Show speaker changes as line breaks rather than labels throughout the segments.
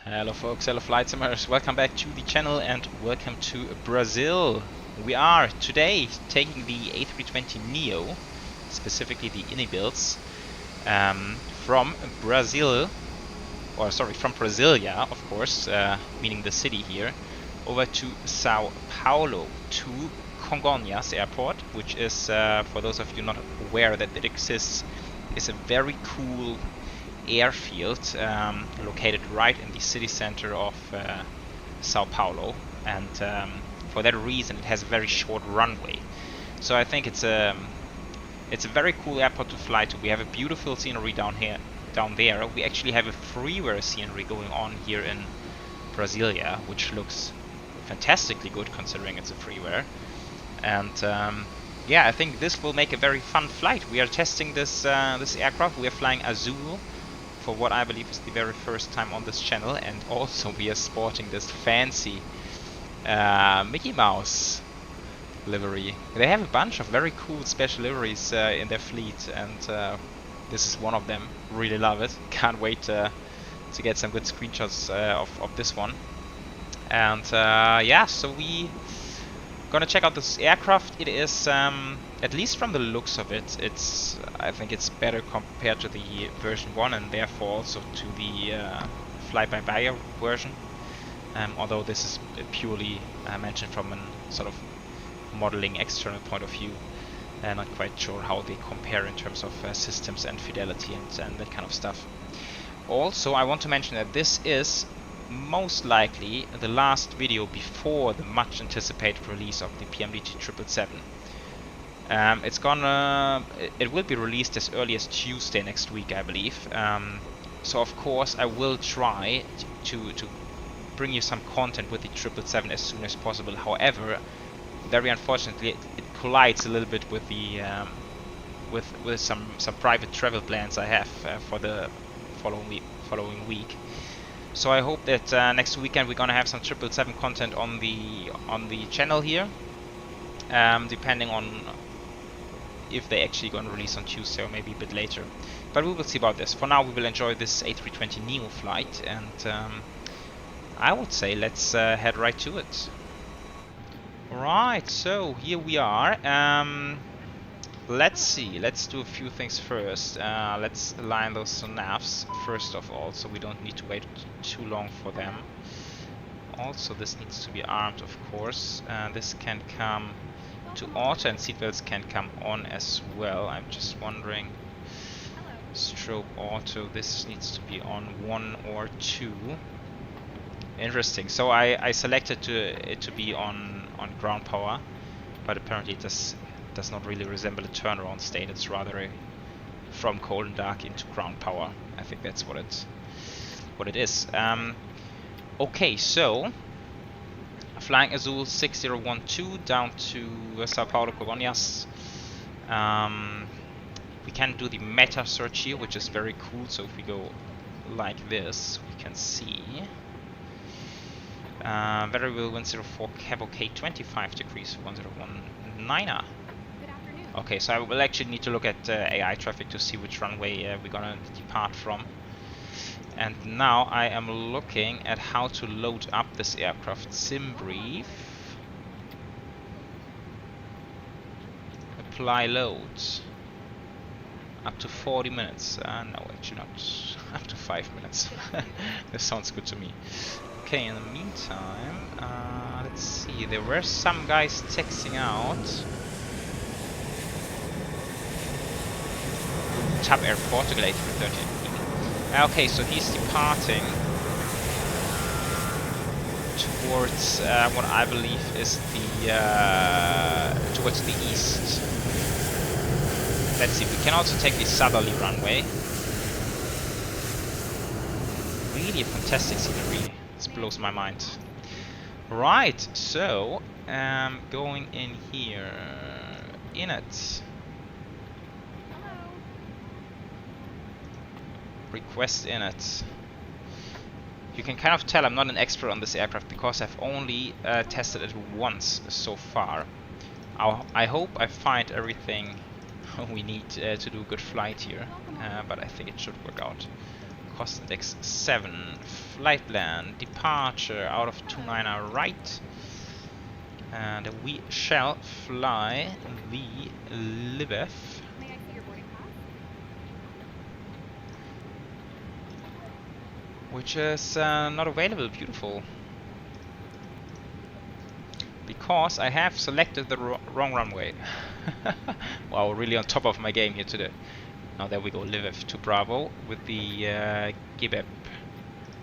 Hello folks, hello flight simmers, welcome back to the channel and welcome to Brazil. We are today taking the A320neo, specifically the iniBuilds, from Brazil, from Brasilia, of course, meaning the city here, over to Sao Paulo, to CONGONHAS airport, which is, for those of you not aware that it exists, is a very cool airfield located right in the city center of Sao Paulo, and for that reason it has a very short runway. So I think it's a very cool airport to fly to. We have a beautiful scenery down there. We actually have a freeware scenery going on here in Brasilia, which looks fantastically good considering it's a freeware. And yeah, I think this will make a very fun flight. We are testing this aircraft. We are flying Azul for what I believe is the very first time on this channel, and also we are sporting this fancy Mickey Mouse livery. They have a bunch of very cool special liveries in their fleet, and this is one of them. Really love it. Can't wait to get some good screenshots of this one. And yeah, so we gonna check out this aircraft. It is, at least from the looks of it, I think it's better compared to the version 1 and therefore also to the fly-by-wire version. Although this is purely mentioned from a sort of modeling external point of view. Not quite sure how they compare in terms of systems and fidelity and that kind of stuff. Also, I want to mention that this is most likely the last video before the much anticipated release of the PMDT 777. It will be released as early as Tuesday next week, I believe. So of course I will try to bring you some content with the 777 as soon as possible. However, very unfortunately, it collides a little bit with the with some private travel plans I have for the following week. So I hope that next weekend we're gonna have some 777 content on the channel here, depending on if they actually gonna release on Tuesday or maybe a bit later. But we will see about this. For now, we will enjoy this A320neo flight, and I would say let's head right to it. Right, so here we are. Let's see, let's do a few things first. Let's align those navs first of all, so we don't need to wait too long for them. Also, this needs to be armed, of course. This can come to auto, and seatbelts can come on as well. I'm just wondering, strobe auto, this needs to be on 1 or 2. Interesting, so I selected it to be on ground power, but apparently it does not really resemble a turnaround state. It's rather from cold and dark into ground power. I think that's what it is. Okay, so flying Azul 6012 down to Sao Paulo, CONGONHAS. We can do the meta search here, which is very cool. So if we go like this, we can see variable 104 cab OK 25 degrees 1019er. Okay, so I will actually need to look at AI traffic to see which runway we're gonna depart from. And now I am looking at how to load up this aircraft. Sim brief. Apply loads. Up to 40 minutes. No, actually not. Up to 5 minutes. This sounds good to me. Okay, in the meantime, let's see. There were some guys texting out. TAP Air Portugal A330. Okay, so he's departing towards what I believe is towards the east. Let's see, we can also take the southerly runway. Really a fantastic scenery. This blows my mind. Right, so going in here, in it. Request in it. You can kind of tell I'm not an expert on this aircraft because I've only tested it once so far. I hope I find everything we need to do a good flight here, but I think it should work out cost index 7. Flight plan, departure out of 29 right. And we shall fly the Libef. Which is not available, beautiful. Because I have selected the wrong runway. Wow, really on top of my game here today. Now there we go, Libef to Bravo with the GBEP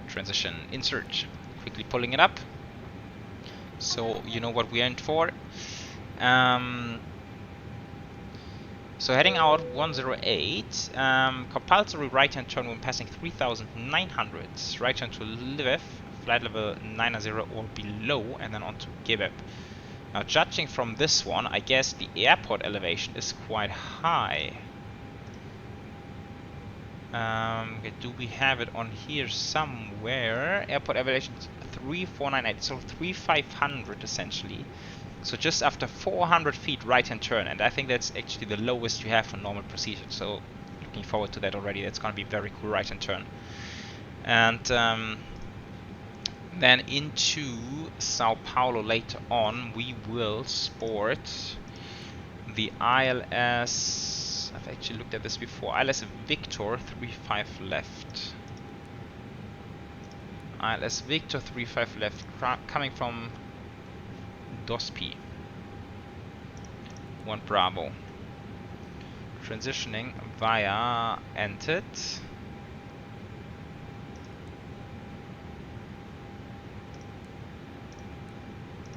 transition. Insert. Quickly pulling it up. So you know what we aimed for. So heading out 108, compulsory right-hand turn when passing 3,900. Right turn to Libef, flight level 90 or below, and then on to GBEP. Now judging from this one, I guess the airport elevation is quite high. Do we have it on here somewhere? Airport elevation 3498, so 3500 essentially. So just after 400 feet right-hand turn, and I think that's actually the lowest you have for normal procedure. So looking forward to that already. That's going to be very cool right-hand turn. And then into Sao Paulo later on, we will sport the ILS. I've actually looked at this before. ILS Victor 35 left. ILS Victor 35 left, coming from Dospi. 1 Bravo. Transitioning via Ented.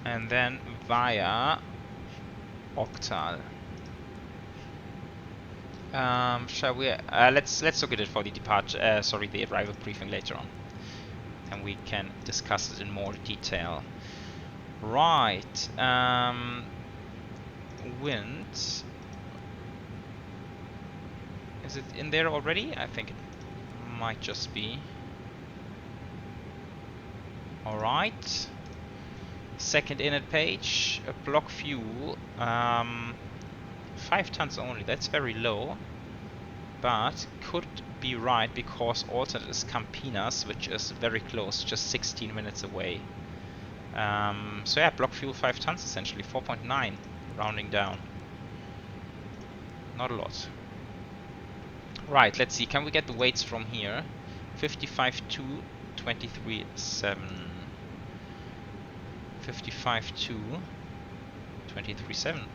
And then via Octal. Shall we? Let's look at it for the departure. Sorry, the arrival briefing later on, and we can discuss it in more detail. Right. Wind. Is it in there already? I think it might just be. Alright. Second init page. Block fuel. 5 tons only. That's very low. But could be right because alternate is Campinas, which is very close, just 16 minutes away. So yeah, block fuel 5 tons essentially. 4.9, rounding down. Not a lot. Right, let's see. Can we get the weights from here? 55.2, 23.7. 55.2, 23.7.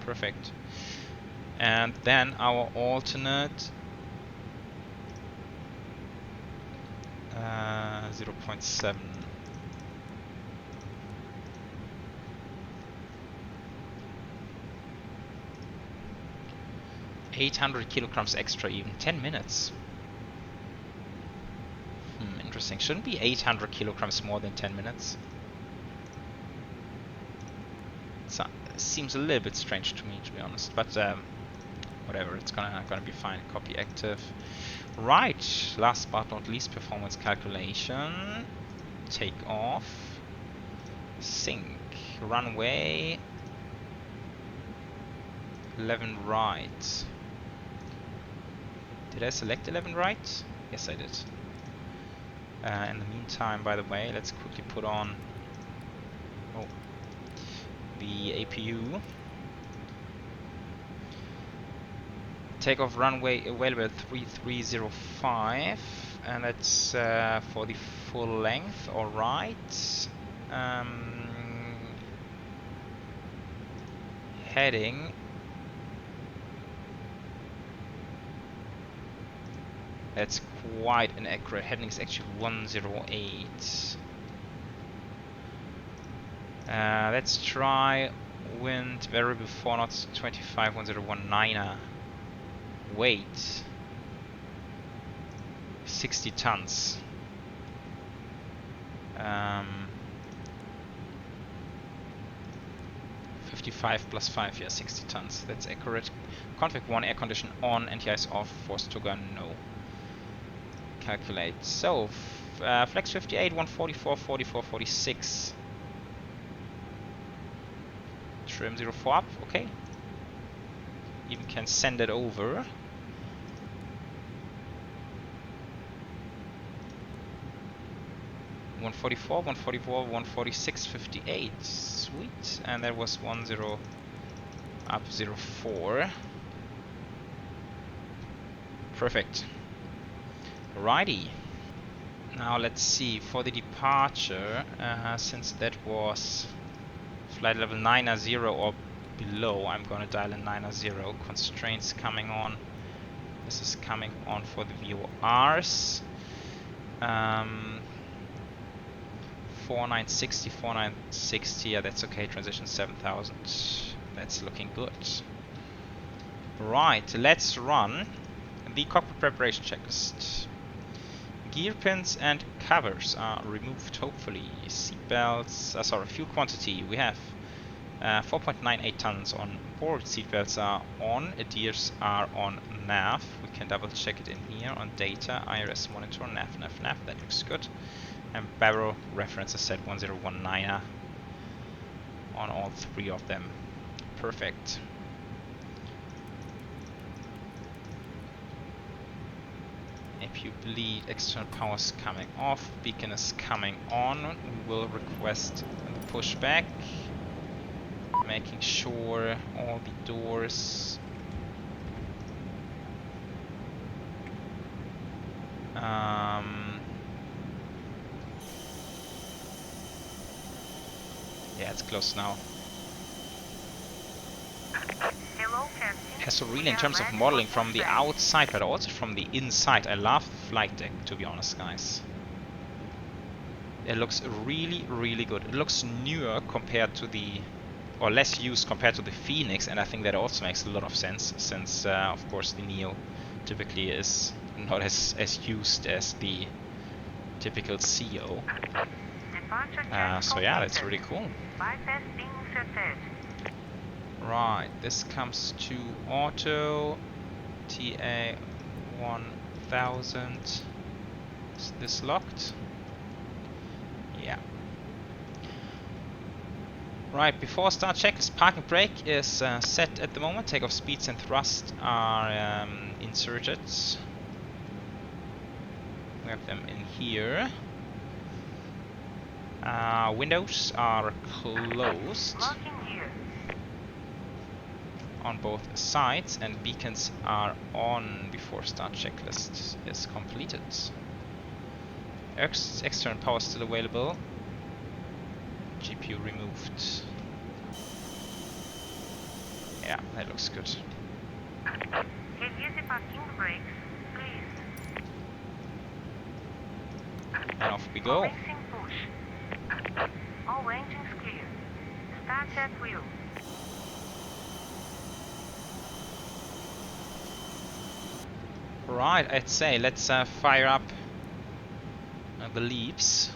Perfect. And then our alternate 0.7. $800 kilograms extra even. 10 minutes. Interesting. Shouldn't be 800 kilograms more than 10 minutes. So, seems a little bit strange to me, to be honest. But whatever, it's gonna be fine. Copy active. Right. Last but not least, performance calculation. Take off. Sync. Runway 11 right. Did I select 11 right? Yes, I did. In the meantime, by the way, let's quickly put on the APU. Takeoff runway available at 3305, and that's for the full length. Alright. Heading. That's quite inaccurate. Heading is actually 108. Let's try wind variable 4 knots 25 1019er. Weight 60 tons. 55 plus 5, yeah, 60 tons. That's accurate. Config 1, air condition on, anti-ice off, force to gun no. Calculate. So, flex 58, 144, 44, 46. Trim 04 up, okay. Even can send it over. 144, 144, 146, 58. Sweet. And that was 10 up 04. Perfect. Righty. Now let's see for the departure, since that was flight level 900 or below, I'm gonna dial in 900. Constraints coming on. This is coming on for the VORs. 4960, 4960, yeah, that's okay. Transition 7000, that's looking good. Right, let's run the cockpit preparation checklist. Gear pins and covers are removed, hopefully. Seatbelts, sorry, fuel quantity, we have 4.98 tons on board. Seatbelts are on, ADIRs are on nav. We can double check it in here on data, Aéreas monitor, nav, that looks good. And barrel reference is set 1019 on all three of them. Perfect. APU bleed, external power is coming off, beacon is coming on. We will request the pushback, making sure all the doors yeah, it's close now. Yeah, so really in terms of modeling from the outside, but also from the inside, I love the flight deck, to be honest, guys. It looks really, really good. It looks newer compared to the, or less used compared to the Phoenix, and I think that also makes a lot of sense, since of course the Neo typically is not as used as the typical CO. So yeah, that's really cool. Right, this comes to auto, TA 1000. Is this locked? Yeah. Right, before start checklist, parking brake is set at the moment. Takeoff speeds and thrust are inserted. We have them in here. Windows are closed on both sides, and beacons are on before start checklist is completed. External power still available. GPU removed. Yeah, that looks good. And off we go.
All engines clear. Start at wheel.
Right, I'd say let's fire up the leaps.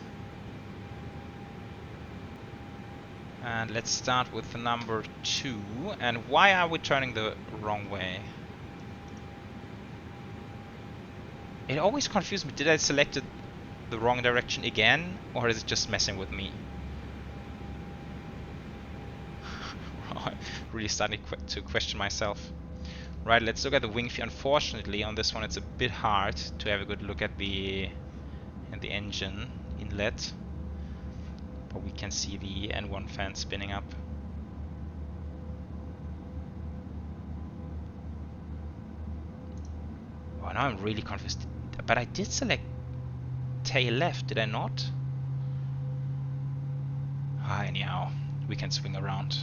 And let's start with the number 2. And why are we turning the wrong way? It always confused me. Did I select the wrong direction again? Or is it just messing with me? Really starting to question myself. Right, let's look at the wing view. Unfortunately, on this one it's a bit hard to have a good look at the engine inlet. But we can see the N1 fan spinning up. Oh, now I'm really confused. But I did select tail left, did I not? Anyhow, we can swing around.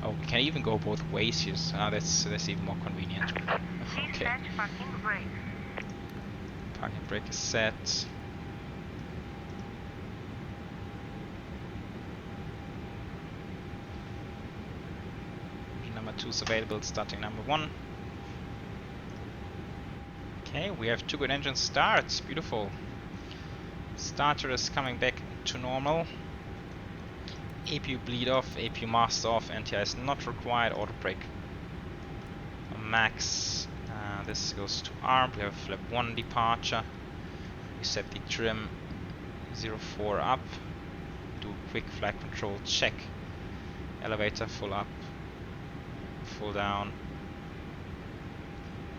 Oh, we can even go both ways here. That's even more convenient. Okay. Parking brake is set. Number 2 is available, starting number 1. Okay, we have 2 good engine starts. Beautiful. Starter is coming back to normal. APU bleed off, APU master off, NTI is not required, auto brake max. This goes to ARM. We have a flap 1 departure. We set the trim 04 up. do a quick flight control check. Elevator full up, full down,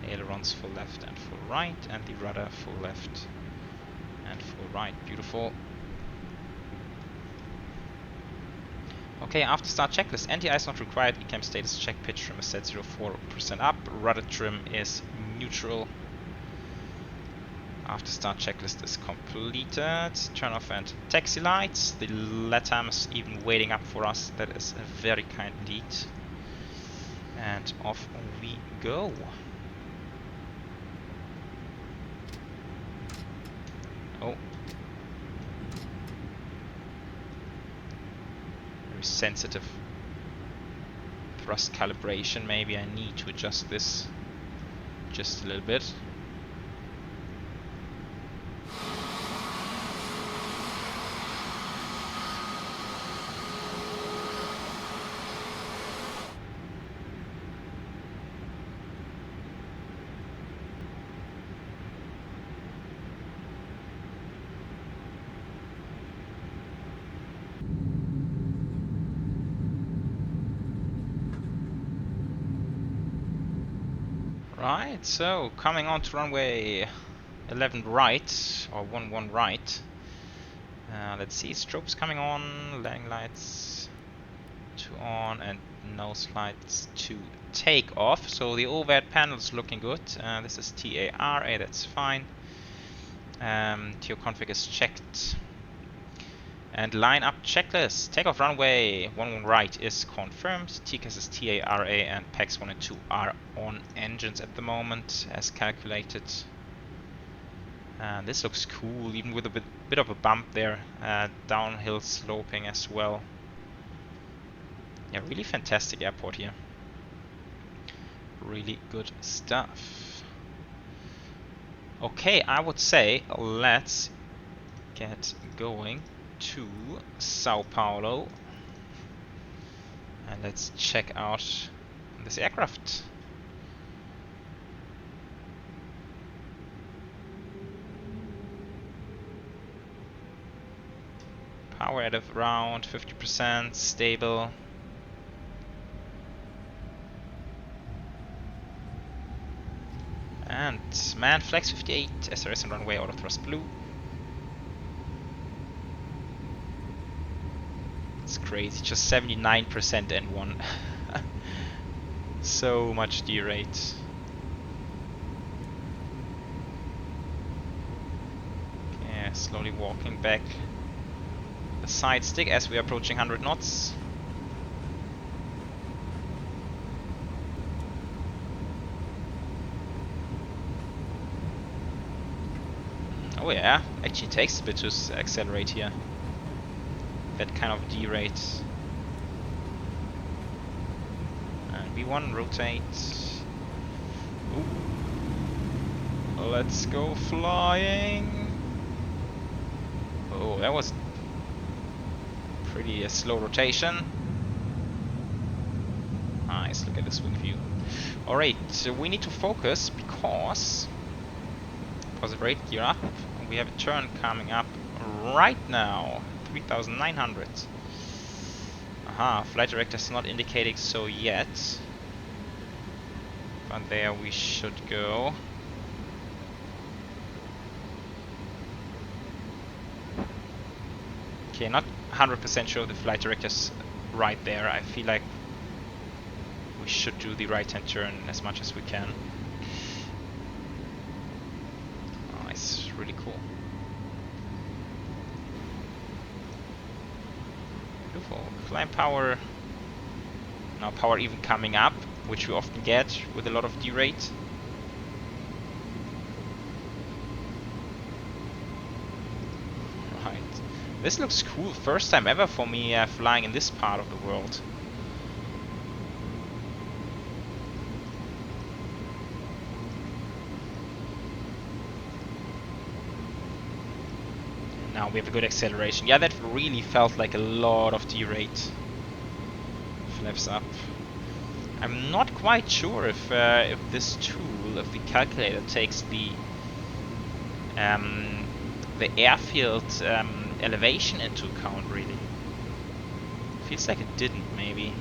ailerons full left and full right, and the rudder full left and full right. Beautiful. Okay, after start checklist, anti-ice not required, ECAM status check, pitch trim is set 0.4% up, rudder trim is neutral. After start checklist is completed, turn off and taxi lights, the LATAM is even waiting up for us, that is very kind indeed. And off we go. Oh. Very sensitive thrust calibration, maybe I need to adjust this just a little bit. Right, so coming on to runway 11 right, or 11 right. Let's see, strobes coming on, landing lights to on, and nose lights to take off. So the overhead panel is looking good. This is TARA, that's fine. TO config is checked. And line up checklist. Takeoff runway 11 right is confirmed. TCAS is TARA and PAX 1 and 2 are on engines at the moment as calculated. And this looks cool, even with a bit of a bump there. Downhill sloping as well. Yeah, really fantastic airport here. Really good stuff. Okay, I would say let's get going to Sao Paulo and let's check out this aircraft. Power at around 50%, stable. And man, flags 58, SRS and runway auto thrust blue. It's crazy, just 79% N1. So much D-rate. Okay, slowly walking back the side stick as we are approaching 100 knots. Oh yeah, actually takes a bit to accelerate here. That kind of D-rate. And V1 rotate. Ooh. Let's go flying. Oh, that was pretty slow rotation. Nice, look at this wing view. Alright, so we need to focus because positive rate, gear up. We have a turn coming up right now. 3,900. Aha, flight director is not indicating so yet. But there we should go. Okay, not 100% sure the flight director's right there. I feel like we should do the right-hand turn as much as we can. Oh, it's really cool. Beautiful. Climb power. Now power even coming up, which we often get with a lot of D-rate. Right. This looks cool. First time ever for me flying in this part of the world. Now we have a good acceleration. Yeah, that really felt like a lot of D-rate. Flaps up. I'm not quite sure if this tool, if the calculator takes the airfield elevation into account really. Feels like it didn't, maybe.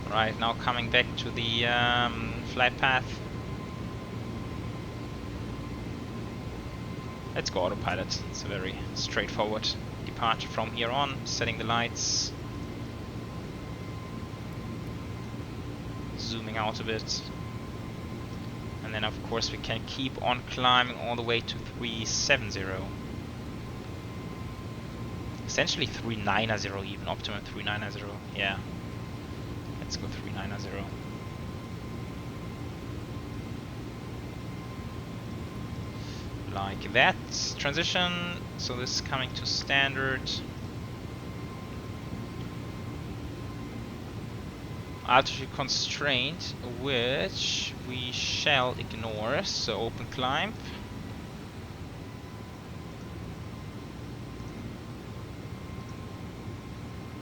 Right, now coming back to the flight path. Let's go autopilot. It's a very straightforward departure from here on. Setting the lights. Zooming out a bit. And then of course we can keep on climbing all the way to 370. Essentially 390 even, optimum 390, yeah. Let's go 390. Like that. Transition, so this is coming to standard. Altitude constraint, which we shall ignore, so open climb.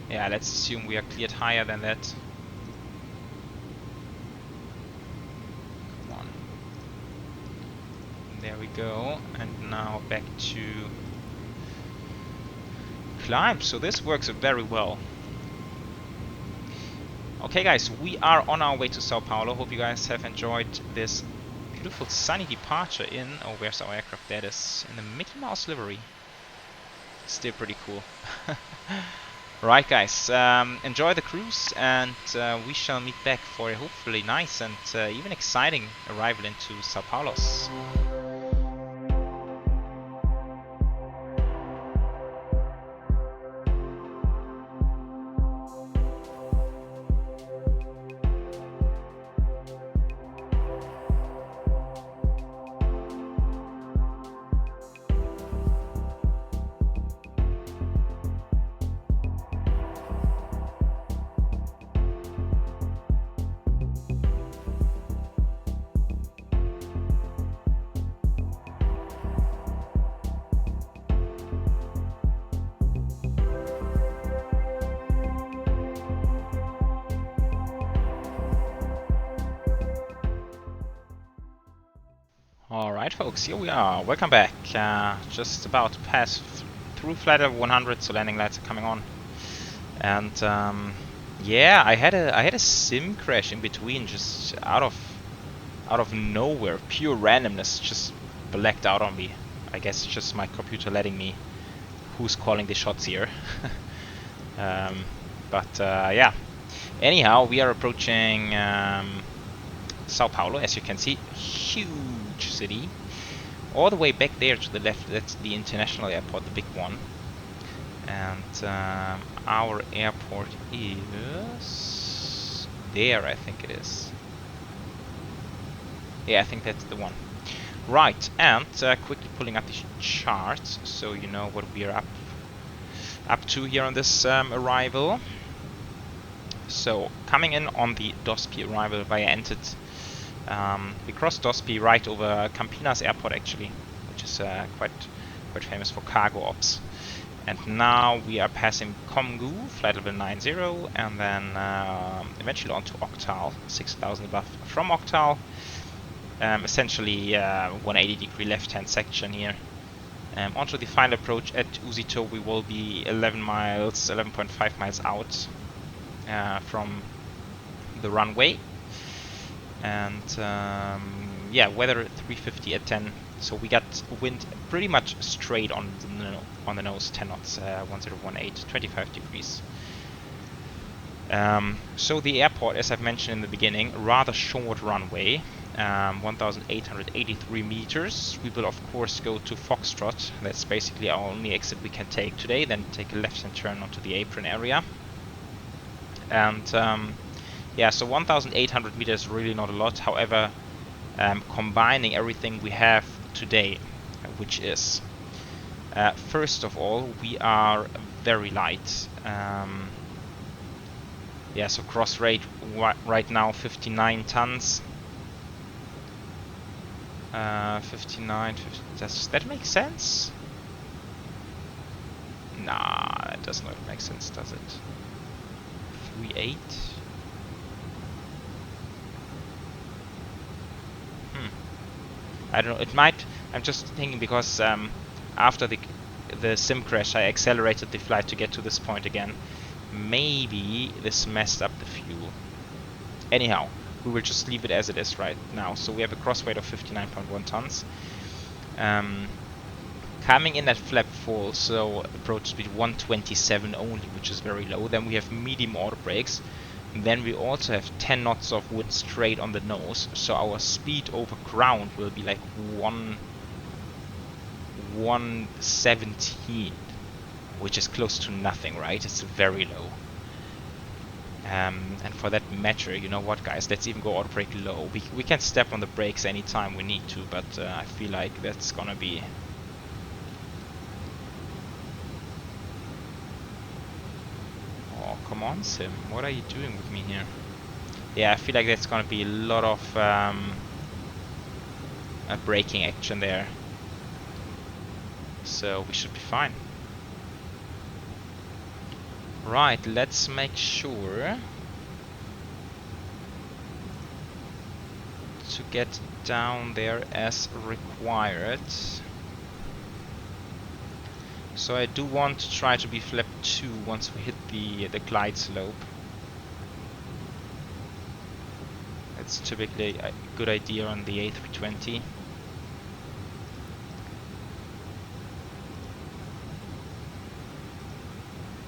Yeah, let's assume we are cleared higher than that. Come on. There we go, and now back to climb. So this works very well. Okay guys, we are on our way to Sao Paulo. Hope you guys have enjoyed this beautiful sunny departure in, oh, where's our aircraft? That is in the Mickey Mouse livery. Still pretty cool. Right guys, enjoy the cruise, and we shall meet back for a hopefully nice and even exciting arrival into Sao Paulo's. Alright folks, here we are, welcome back. Just about to pass through flight level 100, so landing lights are coming on. And yeah, I had a sim crash in between, just out of nowhere, pure randomness, just blacked out on me. I guess it's just my computer letting me who's calling the shots here. Yeah. Anyhow, we are approaching Sao Paulo, as you can see, huge city. All the way back there to the left, that's the international airport, the big one. And our airport is there, I think it is. Yeah, I think that's the one. Right, and quickly pulling up the charts so you know what we are up to here on this arrival. So, coming in on the DOSP arrival via Ented. We crossed DOSP right over Campinas airport actually, which is quite famous for cargo ops. And now we are passing Comgu, flight level 90, and then eventually on to Octal, 6,000 above. From Octal, essentially 180-degree left-hand section here. Onto the final approach at Usito, we will be 11.5 miles out from the runway. And yeah, weather 350 at 10, so we got wind pretty much straight on the nose, 10 knots, 1018, 25 degrees. So the airport, as I've mentioned in the beginning, rather short runway, 1,883 meters. We will of course go to Foxtrot. That's basically our only exit we can take today. Then take a left-hand turn onto the apron area. And yeah, so 1,800 meters is really not a lot. However, combining everything we have today, which is first of all, we are very light. Yeah, so cross rate right now 59 tons. 59, 50, does that make sense? Nah, that does not make sense, does it? 3.8. I don't know, it might, I'm just thinking because after the the sim crash, I accelerated the flight to get to this point again. Maybe this messed up the fuel. Anyhow, we will just leave it as it is right now. So we have a cross weight of 59.1 tons. Coming in at flap full, so approach speed 127 only, which is very low. Then we have medium auto brakes. Then we also have 10 knots of wind straight on the nose, so our speed over ground will be like 117, which is close to nothing, right? It's very low. And for that matter, you know what, guys? Let's even go auto brake low. We can step on the brakes anytime we need to, but I feel like that's gonna be. Oh, come on, Sim. What are you doing with me here? Yeah, I feel like that's gonna be a lot of braking action there. So we should be fine. Right, let's make sure to get down there as required. So I do want to try to be flap 2 once we hit the glide slope. That's typically a good idea on the A320.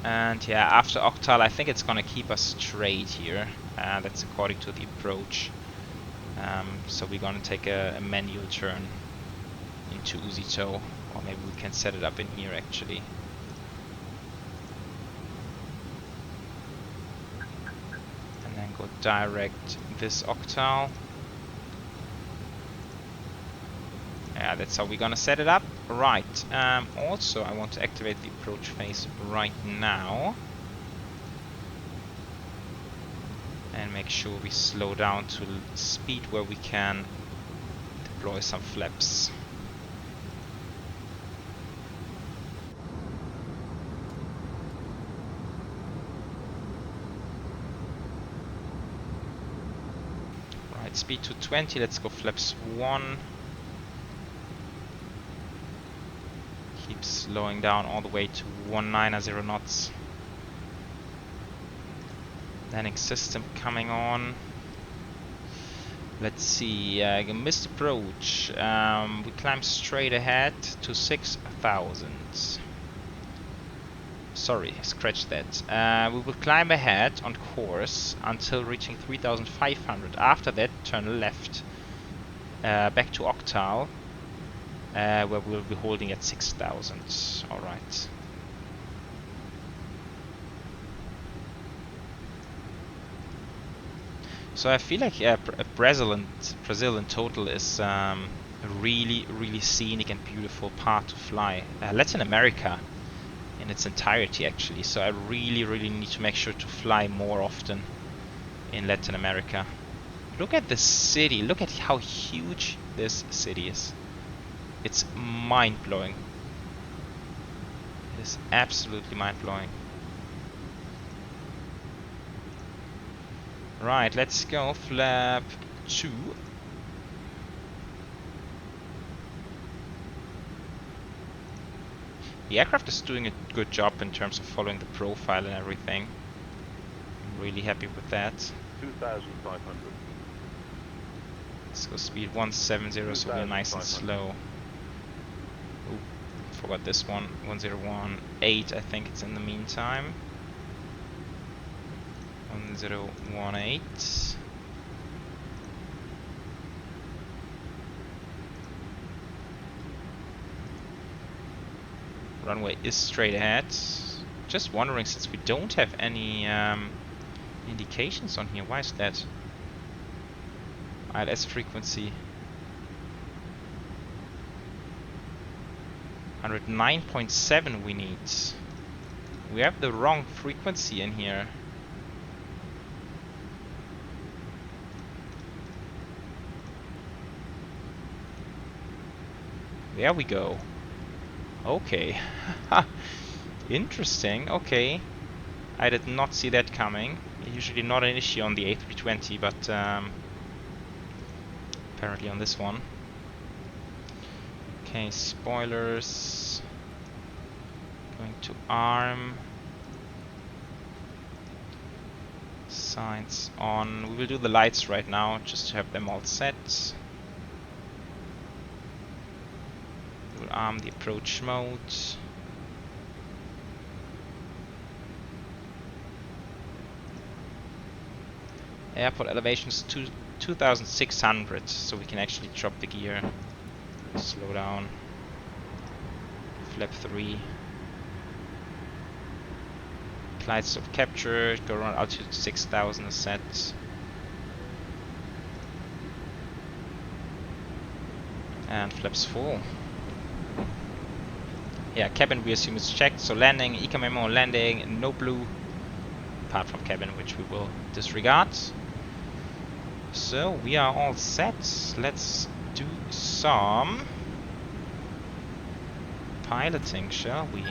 And yeah, after octal, I think it's gonna keep us straight here. That's according to the approach. So we're gonna take a manual turn into Uzito, or maybe we can set it up in here actually. And then go direct this octal. Yeah, that's how we're gonna set it up. Right. Also, I want to activate the approach phase right now. And make sure we slow down to speed where we can deploy some flaps. Right, speed to 20, let's go flaps 1. Keep slowing down all the way to 190 knots. Landing system coming on. Let's see, missed approach. We climb straight ahead to 6,000. Sorry, scratch that. We will climb ahead on course until reaching 3,500. After that, turn left back to octal, where we'll be holding at 6,000. All right. So I feel like Brazil in total is a really scenic and beautiful part to fly. Latin America in its entirety actually. So I really need to make sure to fly more often in Latin America. Look at this city. Look at how huge this city is. It's mind-blowing. It is absolutely mind-blowing. Right, let's go flap 2. The aircraft is doing a good job in terms of following the profile and everything. I'm really happy with that.
2,500.
Let's go speed 170 so we're nice and slow. Ooh, forgot this one. 1018, I think it's in the meantime. 1018. Runway is straight ahead. Just wondering, since we don't have any indications on here, why is that? ILS frequency 109.7 we need. We have the wrong frequency in here. There we go. Okay. Interesting. Okay. I did not see that coming. Usually not an issue on the A320, but apparently on this one. Okay, spoilers. Going to arm. Signs on. We will do the lights right now, just to have them all set. We'll arm the approach mode. Airport elevation is 2,600, so we can actually drop the gear. Slow down. Flap 3. Glide slope captured, go around altitude 6,000 is set. And flaps full. Yeah, cabin we assume is checked, so landing, eco memo landing, no blue. Apart from cabin, which we will disregard. So we are all set. Let's do some piloting, shall we?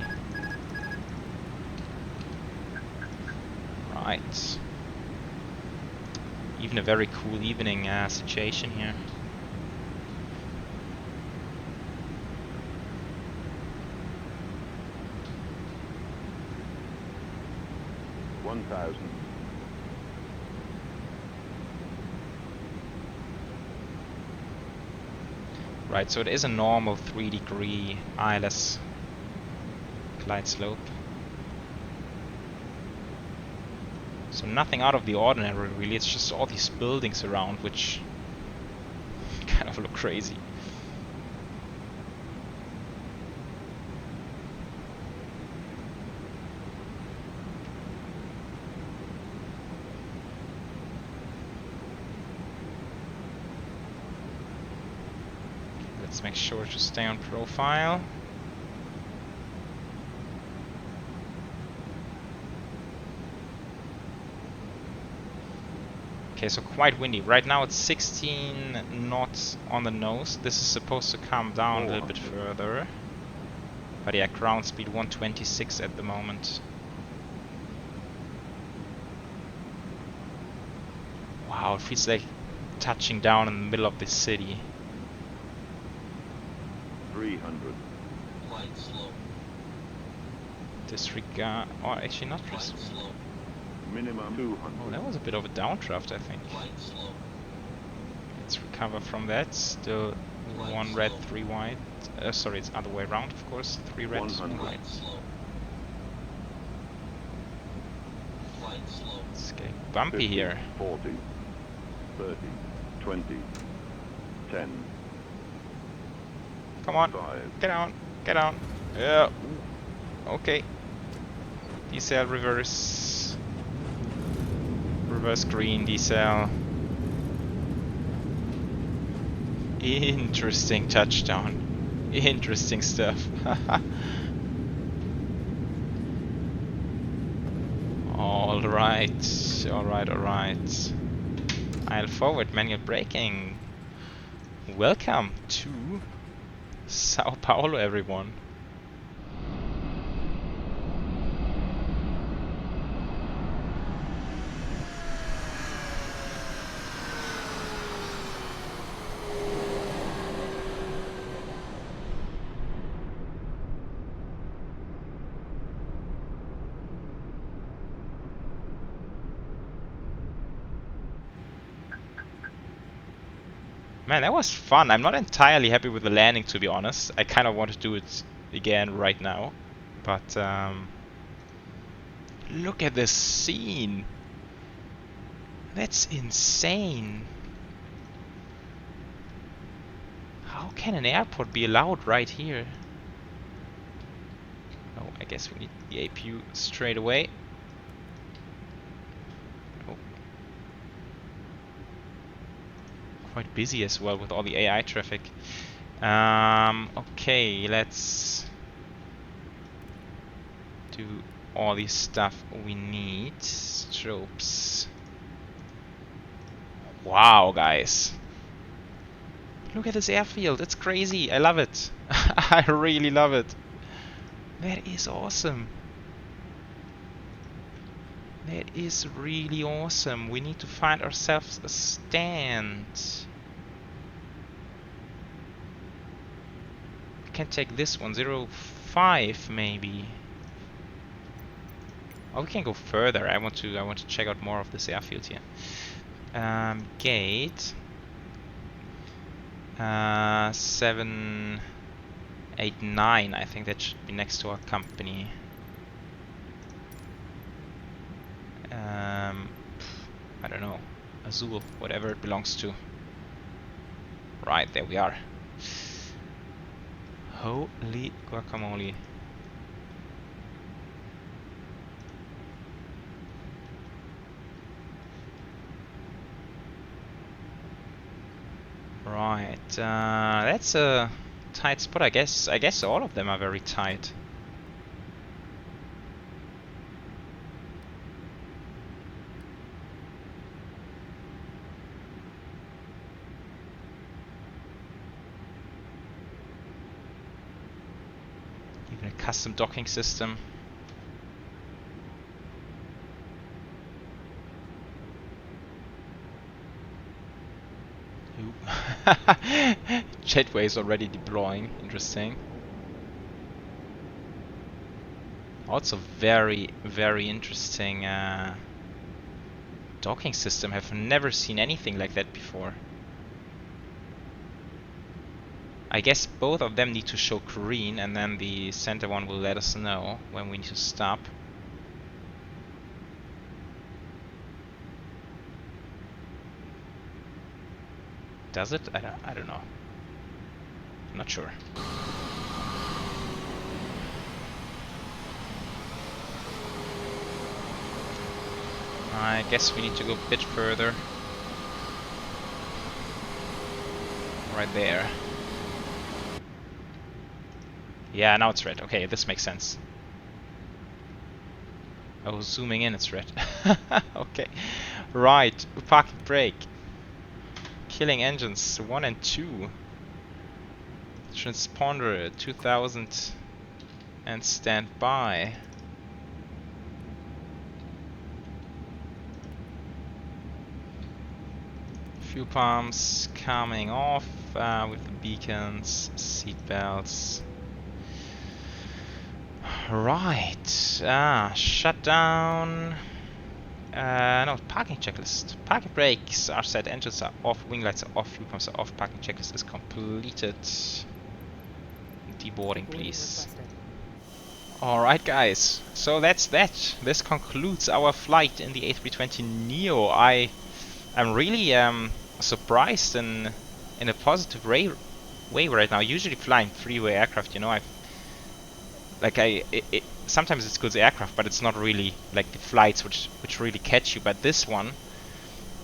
Right. Even a very cool evening situation here. Right, so it is a normal 3-degree ILS glide slope. So nothing out of the ordinary really, it's just all these buildings around which kind of look crazy. Let's make sure to stay on profile. Okay, so quite windy. Right now it's 16 knots on the nose. This is supposed to calm down a little bit further. But yeah, ground speed 126 at the moment. Wow, it feels like touching down in the middle of the city.
300.
Light slope.
Disregard, or actually not disregard.
Slope.
Minimum 200.
Oh, that was a bit of a downdraft, I think.
Light slope.
Let's recover from that. Still one red, 3 white. Sorry, it's other way around, of course. 3 red, 1 white.
Light slope. Light slope.
It's getting bumpy
50,
here.
40, 30, 20, 10.
Come on,
5.
get down, get down. Yeah. Okay. Decel reverse. Reverse green decel. Interesting touchdown. Interesting stuff. Alright, alright. I'll forward manual braking. Welcome to Sao Paulo, everyone. Man, that was fun. I'm not entirely happy with the landing, to be honest. I kind of want to do it again right now. But, look at this scene. That's insane. How can an airport be allowed right here? Oh, I guess we need the APU straight away. Quite busy as well with all the AI traffic. Okay, let's do all the stuff we need. Strobes. Wow, guys. Look at this airfield. It's crazy. I love it. I really love it. That is awesome. That is really awesome. We need to find ourselves a stand. We can take this one, 05 maybe. Oh, we can go further. I want to check out more of this airfield here. Gate 789. I think that should be next to our company. I don't know. Azul, whatever it belongs to. Right, there we are. Holy guacamole. Right, that's a tight spot. I guess all of them are very tight. Even a custom docking system. Jetway is already deploying. Interesting. Also very interesting docking system. Have never seen anything like that before. I guess both of them need to show green, and then the center one will let us know when we need to stop. Does it? I don't know. I'm not sure. I guess we need to go a bit further. Right there. Yeah, now it's red. Okay, this makes sense. Oh, zooming in, it's red. Okay. Right, parking brake. Killing engines 1 and 2. Transponder 2000 and stand by. Fuel pumps coming off with the beacons, seat belts. Right, shut down. No, parking checklist. Parking brakes are set, engines are off, wing lights are off, fuel pumps are off, parking checklist is completed. Deboarding, please. Alright guys, so that's that. This concludes our flight in the A320neo. I am really surprised in a positive way right now. Usually flying freeware aircraft, you know, sometimes it's good aircraft, but it's not really like the flights which really catch you. But this one,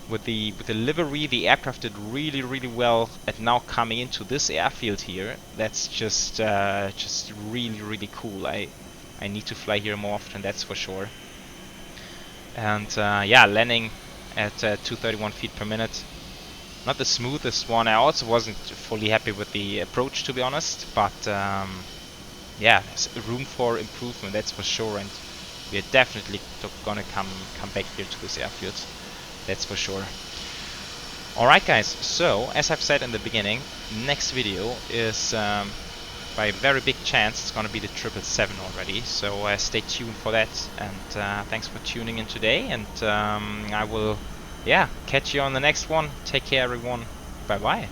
with the livery, the aircraft did really well. And now coming into this airfield here, that's just really cool. I need to fly here more often, that's for sure. And yeah, landing at 231 feet per minute. Not the smoothest one. I also wasn't fully happy with the approach, to be honest, but yeah, there's room for improvement, that's for sure, and we are definitely gonna come back here to this airfield, that's for sure. Alright guys, so as I've said in the beginning, next video is by a very big chance it's gonna be the 777 already, so stay tuned for that, and thanks for tuning in today, and I will catch you on the next one. Take care everyone, bye bye.